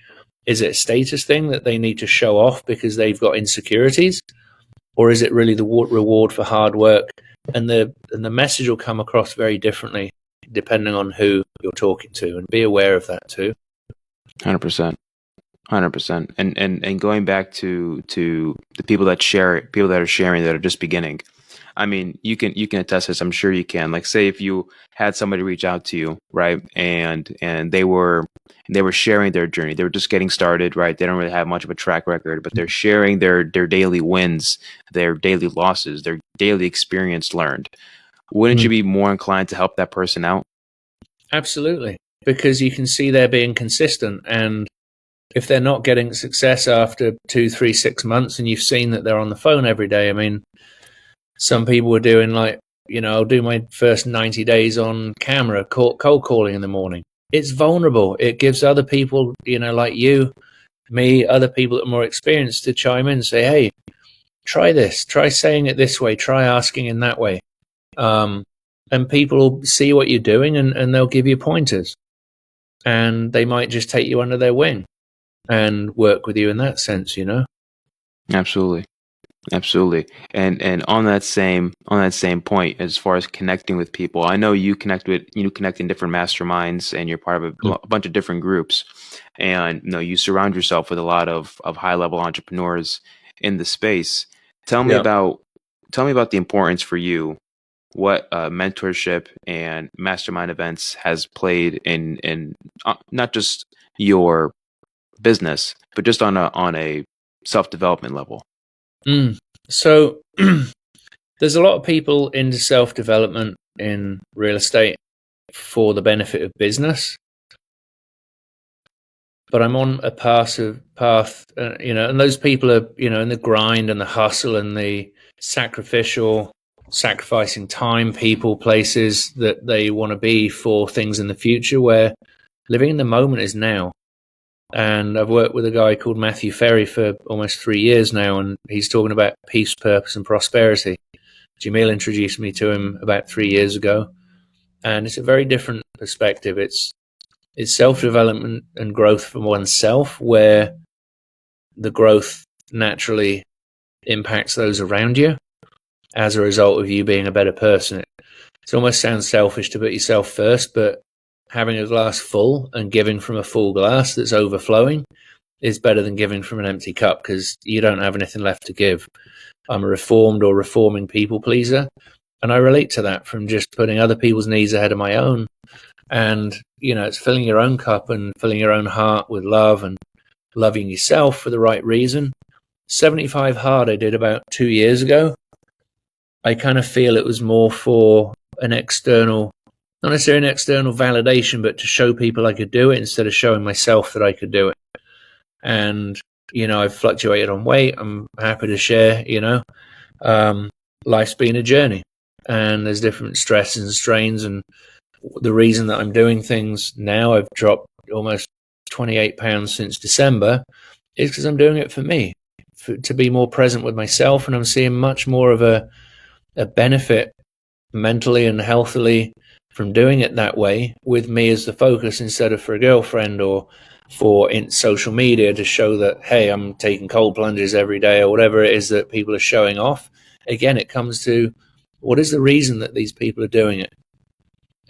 Speaker 2: is it a status thing that they need to show off because they've got insecurities? Or is it really the reward for hard work? And the message will come across very differently depending on who you're talking to, and be aware of that too.
Speaker 1: 100%. And going back to the people that share it, people that are sharing, that are just beginning. I mean, you can attest this. I'm sure you can. Like, say if you had somebody reach out to you, right, and they were sharing their journey. They were just getting started, right? They don't really have much of a track record, but they're sharing their daily wins, their daily losses, their daily experience learned. Wouldn't you be more inclined to help that person out?
Speaker 2: Absolutely, because you can see they're being consistent, and if they're not getting success after 2, 3, 6 months, and you've seen that they're on the phone every day. I mean, some people were doing I'll do my first 90 days on camera, cold calling in the morning. It's vulnerable. It gives other people, like you, me, other people that are more experienced to chime in and say, hey, try this, try saying it this way, try asking in that way. And people will see what you're doing, and they'll give you pointers, and they might just take you under their wing and work with you in that sense, you know?
Speaker 1: Absolutely. Absolutely. And on that same point, as far as connecting with people, I know you connect in different masterminds, and you're part of a bunch of different groups, and you surround yourself with a lot of high level entrepreneurs in the space. Tell me
Speaker 2: Yeah.
Speaker 1: about the importance for you, what mentorship and mastermind events has played in not just your business, but just on a self-development level.
Speaker 2: So there's a lot of people into self-development in real estate for the benefit of business, but I'm on a path, and those people are, in the grind and the hustle and the sacrificing time, people, places that they want to be for things in the future, where living in the moment is now. And I've worked with a guy called Matthew Ferry for almost 3 years now, and he's talking about peace, purpose, and prosperity. Jamil introduced me to him about 3 years ago, and it's a very different perspective. It's self-development and growth for oneself, where the growth naturally impacts those around you as a result of you being a better person. It almost sounds selfish to put yourself first, but having a glass full and giving from a full glass that's overflowing is better than giving from an empty cup, because you don't have anything left to give. I'm a reformed or reforming people pleaser, and I relate to that from just putting other people's needs ahead of my own. And, it's filling your own cup and filling your own heart with love and loving yourself for the right reason. 75 Hard I did about 2 years ago. I kind of feel it was more for an external, not necessarily an external validation, but to show people I could do it instead of showing myself that I could do it. And, I've fluctuated on weight. I'm happy to share, life's been a journey, and there's different stresses and strains. And the reason that I'm doing things now, I've dropped almost 28 pounds since December, is because I'm doing it for me, to be more present with myself. And I'm seeing much more of a benefit mentally and healthily from doing it that way, with me as the focus, instead of for a girlfriend or for social media to show that, hey, I'm taking cold plunges every day, or whatever it is that people are showing off. Again, it comes to, what is the reason that these people are doing it?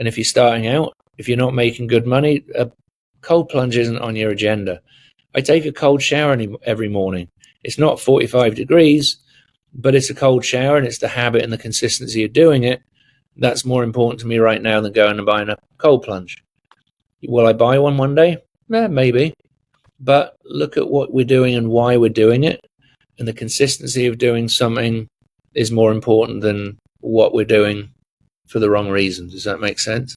Speaker 2: And if you're starting out, if you're not making good money, a cold plunge isn't on your agenda. I take a cold shower every morning. It's not 45 degrees, but it's a cold shower, and it's the habit and the consistency of doing it. That's more important to me right now than going and buying a cold plunge. Will I buy one day? Maybe. But look at what we're doing and why we're doing it. And the consistency of doing something is more important than what we're doing for the wrong reasons. Does that make sense?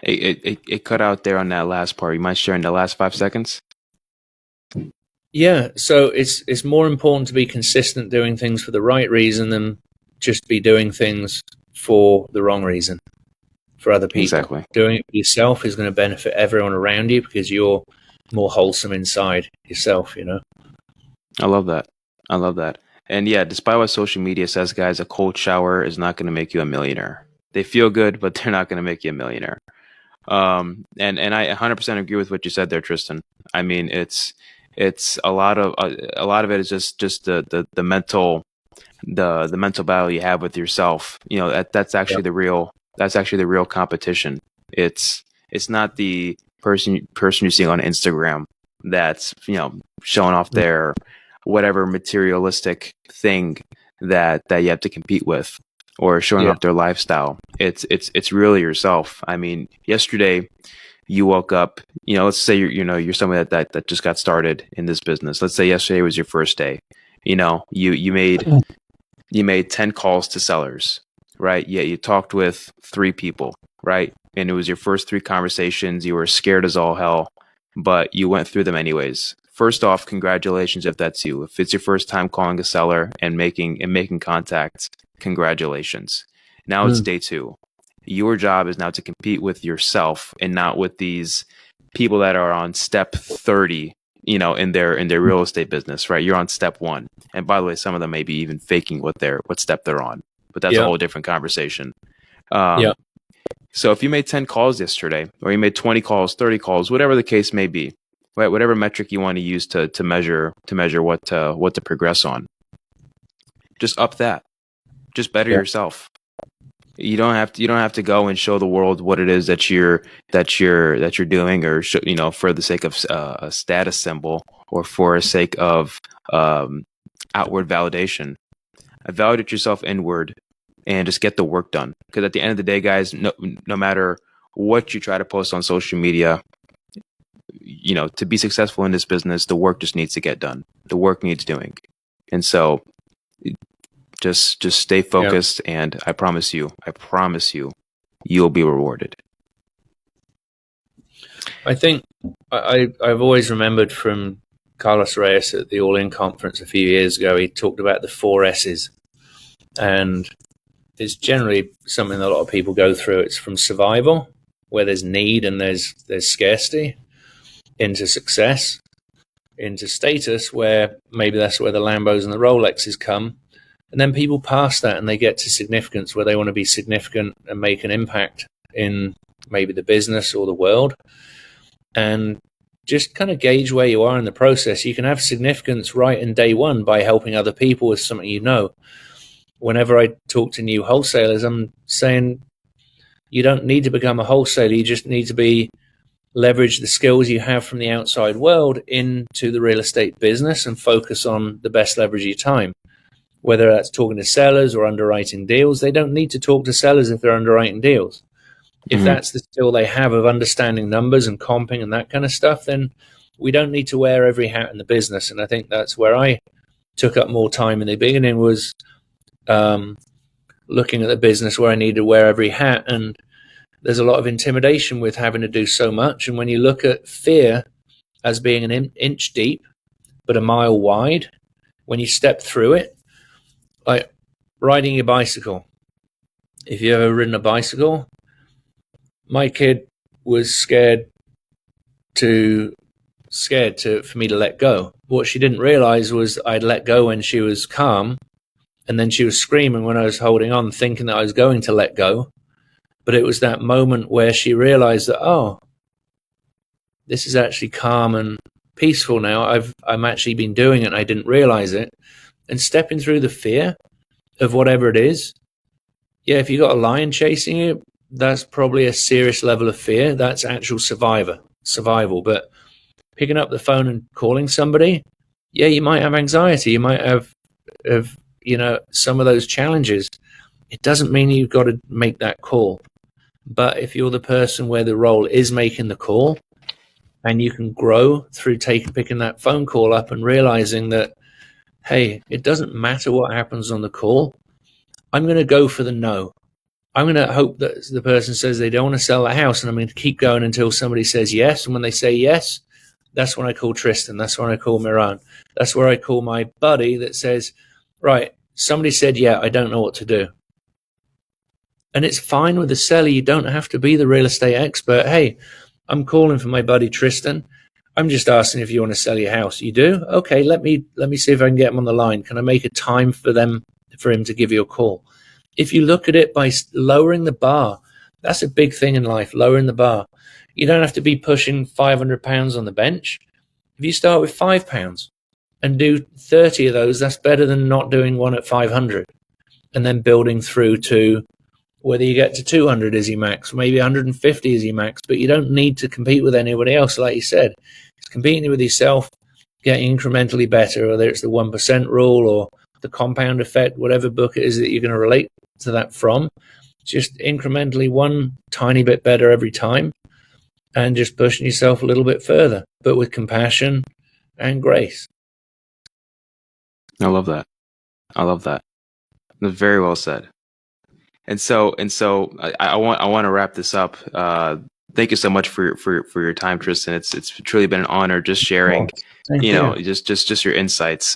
Speaker 1: It cut out there on that last part. You mind sharing the last 5 seconds?
Speaker 2: Yeah, so it's more important to be consistent doing things for the right reason than just be doing things for the wrong reason for other people.
Speaker 1: Exactly.
Speaker 2: Doing it for yourself is going to benefit everyone around you, because you're more wholesome inside yourself,
Speaker 1: I love that. And yeah, despite what social media says, guys, a cold shower is not going to make you a millionaire. They feel good, but they're not going to make you a millionaire. And I 100% agree with what you said there, Trystan. I mean, it's a lot of it is just the mental battle you have with yourself. That's actually the real competition. It's not the person you're seeing on Instagram that's showing off their whatever materialistic thing that you have to compete with, or showing off their lifestyle. It's really yourself. I mean, yesterday you woke up, let's say you're someone that just got started in this business. Let's say yesterday was your first day. You made 10 calls to sellers, right? Yeah, you talked with 3 people, right? And it was your first 3 conversations. You were scared as all hell, but you went through them anyways. First off, congratulations if that's you. If it's your first time calling a seller and making contact, congratulations. Now it's day 2. Your job is now to compete with yourself and not with these people that are on step 30, in their real estate business, right? You're on step 1. And by the way, some of them may be even faking what step they're on, but that's a whole different conversation. So if you made 10 calls yesterday, or you made 20 calls, 30 calls, whatever the case may be, right? Whatever metric you want to use to measure what to progress on, just up that. Just better yourself. You don't have to go and show the world what it is that you're doing, or for the sake of a status symbol, or for the sake of outward validation. Validate yourself inward and just get the work done. Because at the end of the day, guys, no matter what you try to post on social media, to be successful in this business, the work just needs to get done. The work needs doing. And so just stay focused, and I promise you, you'll be rewarded.
Speaker 2: I think I've always remembered from Carlos Reyes at the All In conference a few years ago, he talked about the 4 S's. And it's generally something that a lot of people go through. It's from survival, where there's need and there's scarcity, into success, into status, where maybe that's where the Lambos and the Rolexes come. And then people pass that and they get to significance, where they want to be significant and make an impact in maybe the business or the world. And just kind of gauge where you are in the process. You can have significance right in day one by helping other people with something you know. Whenever I talk to new wholesalers, I'm saying you don't need to become a wholesaler. You just need to leverage the skills you have from the outside world into the real estate business and focus on the best leverage of your time. Whether that's talking to sellers or underwriting deals, they don't need to talk to sellers if they're underwriting deals. If that's the skill they have of understanding numbers and comping and that kind of stuff, then we don't need to wear every hat in the business. And I think that's where I took up more time in the beginning, was looking at the business where I needed to wear every hat. And there's a lot of intimidation with having to do so much. And when you look at fear as being an inch deep but a mile wide, when you step through it, like riding your bicycle. If you've ever ridden a bicycle, my kid was scared for me to let go. What she didn't realize was I'd let go when she was calm, and then she was screaming when I was holding on, thinking that I was going to let go. But it was that moment where she realized that, oh, this is actually calm and peaceful now. I'm actually been doing it and I didn't realize it. And stepping through the fear of whatever it is. Yeah, if you got a lion chasing you, that's probably a serious level of fear. That's actual survival. But picking up the phone and calling somebody, yeah, you might have anxiety. You might have some of those challenges. It doesn't mean you've got to make that call. But if you're the person where the role is making the call, and you can grow through picking that phone call up and realizing that, hey, it doesn't matter what happens on the call. I'm going to go for the no. I'm going to hope that the person says they don't want to sell the house, and I'm going to keep going until somebody says yes. And when they say yes, that's when I call Trystan. That's when I call Mihran. That's where I call my buddy that says, right, somebody said, yeah, I don't know what to do. And it's fine with the seller. You don't have to be the real estate expert. Hey, I'm calling for my buddy Trystan. I'm just asking if you want to sell your house. You do? Okay, let me see if I can get him on the line. Can I make a time for him to give you a call? If you look at it by lowering the bar, that's a big thing in life, lowering the bar. You don't have to be pushing 500 pounds on the bench. If you start with £5 and do 30 of those, that's better than not doing one at 500 and then building through to whether you get to 200 is your max, maybe 150 is your max, but you don't need to compete with anybody else. Like you said, it's competing with yourself, getting incrementally better, whether it's the 1% rule or the compound effect, whatever book it is that you're going to relate to that from, just incrementally one tiny bit better every time and just pushing yourself a little bit further, but with compassion and grace.
Speaker 1: I love that. That's very well said. And so I want to wrap this up. Thank you so much for your time, Trystan. It's truly been an honor just sharing, just your insights.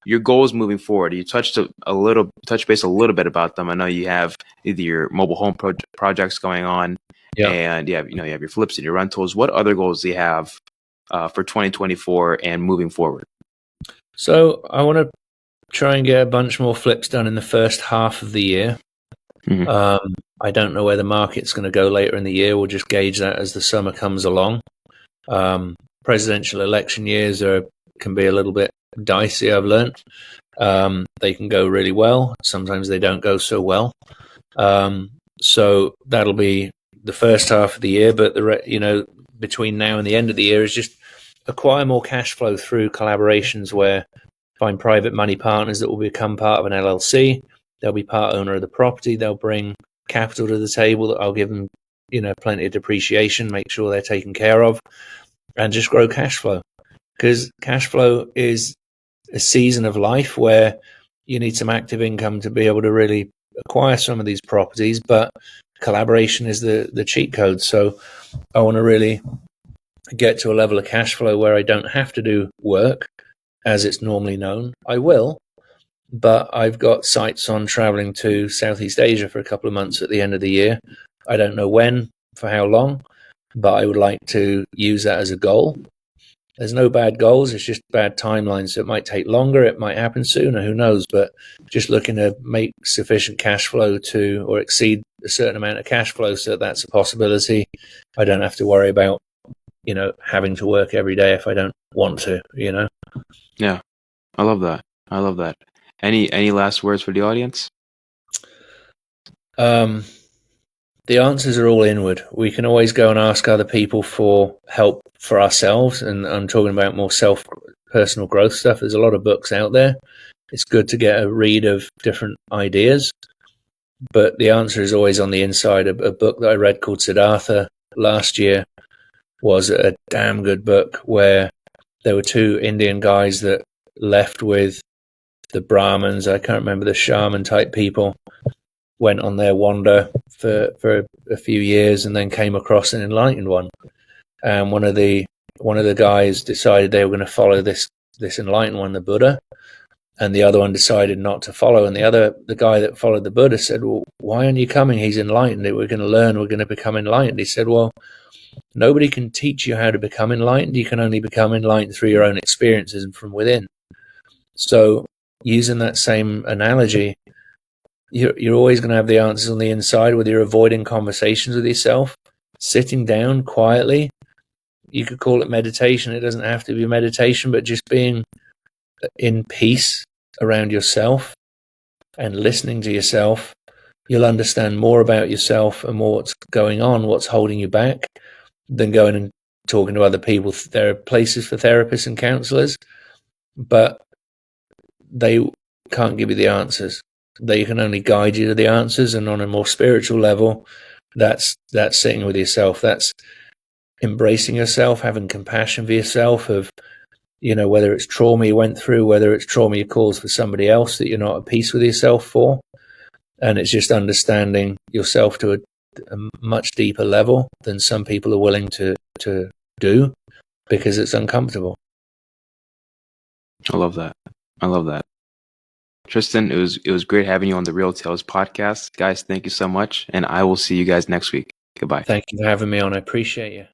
Speaker 1: your goals moving forward. You touch base a little bit about them. I know you have either your mobile home projects going on,
Speaker 2: Yeah.
Speaker 1: and you have your flips and your rentals. What other goals do you have for 2024 and moving forward?
Speaker 2: So I want to try and get a bunch more flips done in the first half of the year. Mm-hmm. I don't know where the market's going to go later in the year. We'll just gauge that as the summer comes along. Presidential election years can be a little bit dicey, I've learned. They can go really well. Sometimes they don't go so well. So that'll be the first half of the year. But between now and the end of the year is just acquire more cash flow through collaborations where find private money partners that will become part of an LLC. They'll be part owner of the property. They'll bring capital to the table that I'll give them, plenty of depreciation, make sure they're taken care of, and just grow cash flow. Because cash flow is a season of life where you need some active income to be able to really acquire some of these properties, but collaboration is the cheat code. So I want to really get to a level of cash flow where I don't have to do work as it's normally known. I will, but I've got sights on traveling to Southeast Asia for a couple of months at the end of the year. I don't know when, for how long, but I would like to use that as a goal. There's no bad goals, it's just bad timelines. So it might take longer, it might happen sooner, who knows, but just looking to make sufficient cash flow to, or exceed a certain amount of cash flow so that's a possibility. I don't have to worry about, having to work every day if I don't want to,
Speaker 1: Yeah, I love that. Any last words for the audience?
Speaker 2: The answers are all inward. We can always go and ask other people for help for ourselves, and I'm talking about more personal growth stuff. There's a lot of books out there. It's good to get a read of different ideas, but the answer is always on the inside. A book that I read called Siddhartha last year was a damn good book, where there were two Indian guys that left with the Brahmins. I can't remember, the shaman type people, went on their wander for a few years and then came across an enlightened one. And one of the guys decided they were going to follow this enlightened one, the Buddha, and the other one decided not to follow. And the guy that followed the Buddha said, "Well, why aren't you coming? He's enlightened. We're going to learn. We're going to become enlightened." He said, "Well, nobody can teach you how to become enlightened. You can only become enlightened through your own experiences and from within." So using that same analogy, you're always going to have the answers on the inside, whether you're avoiding conversations with yourself, sitting down quietly. You could call it meditation. It doesn't have to be meditation, but just being in peace around yourself and listening to yourself. You'll understand more about yourself and more what's going on, what's holding you back, than going and talking to other people. There are places for therapists and counselors, but they can't give you the answers. They can only guide you to the answers. And on a more spiritual level, that's sitting with yourself. That's embracing yourself, having compassion for yourself, of, whether it's trauma you went through, whether it's trauma you caused for somebody else that you're not at peace with yourself for. And it's just understanding yourself to a much deeper level than some people are willing to do, because it's uncomfortable.
Speaker 1: I love that. Trystan, it was great having you on the Real Tales podcast. Guys, thank you so much, and I will see you guys next week. Goodbye.
Speaker 2: Thank you for having me on. I appreciate you.